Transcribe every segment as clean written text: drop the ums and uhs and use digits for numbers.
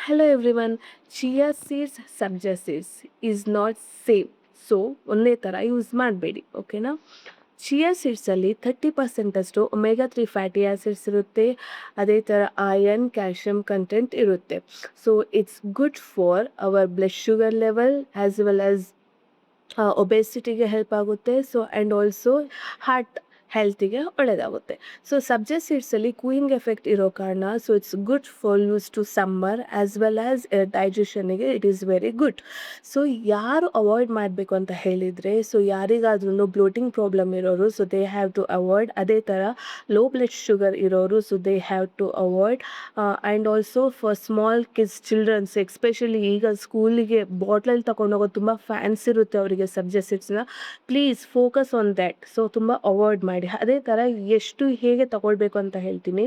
Hello everyone. Chia seeds, sabja seeds is not same. So ಒಂದೇ ಥರ use ಮಾಡಬೇಡಿ, ಓಕೆನಾ? ಚಿಯಾ ಸೀಡ್ಸಲ್ಲಿ 30% ಅಷ್ಟು ಒಮೆಗಾ 3 ಫ್ಯಾಟಿ ಆ್ಯಸಿಡ್ಸ್ ಇರುತ್ತೆ. ಅದೇ ಥರ ಐರನ್, ಕ್ಯಾಲ್ಶಿಯಂ ಕಂಟೆಂಟ್ ಇರುತ್ತೆ. So it's good for our blood sugar level as well as ಒಬೆಸಿಟಿಗೆ ಹೆಲ್ಪ್ ಆಗುತ್ತೆ. ಸೊ ಆ್ಯಂಡ್ ಆಲ್ಸೋ ಹಾರ್ಟ್ ಹೆಲ್ತಿಗೆ ಒಳ್ಳೆಯದಾಗುತ್ತೆ. ಸೊ ಸಬ್ಜಾ ಸೀಡ್ಸಲ್ಲಿ ಕೂಯಿಂಗ್ ಎಫೆಕ್ಟ್ ಇರೋ ಕಾರಣ so it's good for use to summer as well as ಡೈಜೆಷನಿಗೆ it is very good. So ಯಾರು avoid ಮಾಡಬೇಕು ಅಂತ ಹೇಳಿದರೆ, ಸೊ ಯಾರಿಗಾದ್ರೂ ಬ್ಲೋಟಿಂಗ್ ಪ್ರಾಬ್ಲಮ್ ಇರೋರು so they have to avoid. ಅದೇ ಥರ ಲೋ ಬ್ಲಡ್ ಶುಗರ್ ಇರೋರು so they have to avoid. And also for small kids childrens especially ಈಗ ಸ್ಕೂಲಿಗೆ ಬಾಟ್ಲಲ್ಲಿ ತಗೊಂಡೋಗೋದು ತುಂಬ ಫ್ಯಾನ್ಸ್ ಇರುತ್ತೆ ಅವರಿಗೆ ಸಬ್ಜಾ ಸೀಡ್ಸ್ನ. Please focus on that. So ತುಂಬ ಅವಾಯ್ಡ್ ಮಾಡಿ. ಅದೇ ಥರ ಎಷ್ಟು ಹೇಗೆ ತಗೊಳ್ಬೇಕು ಅಂತ ಹೇಳ್ತೀನಿ.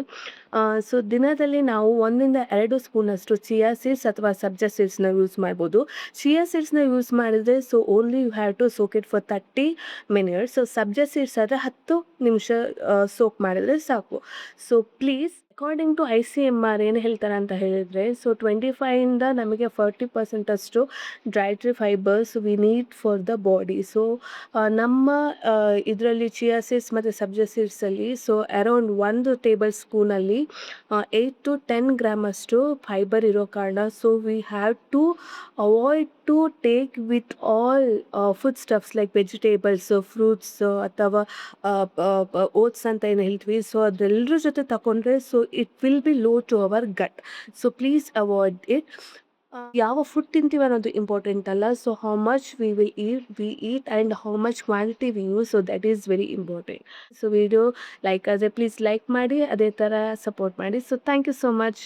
ಸೊ ದಿನದಲ್ಲಿ ನಾವು 1-2 ಸ್ಪೂನಷ್ಟು ಚಿಯಾ ಸೀಡ್ಸ್ ಅಥವಾ ಸಬ್ಜಾ ಸೀಡ್ಸ್ನ ಯೂಸ್ ಮಾಡ್ಬೋದು. ಚಿಯಾ ಸೀಡ್ಸ್ನ ಯೂಸ್ ಮಾಡಿದರೆ so only you have to soak it for 30 minutes. So sabja seeds ಆದರೆ 10 ನಿಮಿಷ ಸೋಕ್ ಮಾಡಿದರೆ ಸಾಕು. So please according to ICMR ಏನು ಹೇಳ್ತಾರೆ ಅಂತ ಹೇಳಿದರೆ, ಸೊ 25ಇಂದ ನಮಗೆ 40% ಅಷ್ಟು dietary fibres we need for the body. So ನಮ್ಮ ಇದರಲ್ಲಿ ಚಿಯಾ ಸೀಡ್ಸ್ ಮತ್ತು ಸಬ್ಜಾ ಸೀಡ್ಸಲ್ಲಿ ಸೊ ಅರೌಂಡ್ 1 ಟೇಬಲ್ ಸ್ಪೂನಲ್ಲಿ 8 to 10 ಗ್ರಾಮ್ ಅಷ್ಟು ಫೈಬರ್ ಇರೋ ಕಾರಣ so we have to avoid to take with all food stuffs like vegetables, fruits ಅಥವಾ ಓಟ್ಸ್ ಅಂತ ಏನು ಹೇಳ್ತೀವಿ. ಸೊ ಅದೆಲ್ಲರ ಜೊತೆ ತಗೊಂಡ್ರೆ so it will be low to our gut. So please avoid it. ಯಾವ ಫುಡ್ ತಿಂತೀವಿ ಅನ್ನೋದು ಇಂಪಾರ್ಟೆಂಟ್ ಅಲ್ಲ. So how much we eat and how much quantity we use, so that is very important. So video like ಆದರೆ please like ಮಾಡಿ, ಅದೇ ಥರ support ಮಾಡಿ. So thank you so much.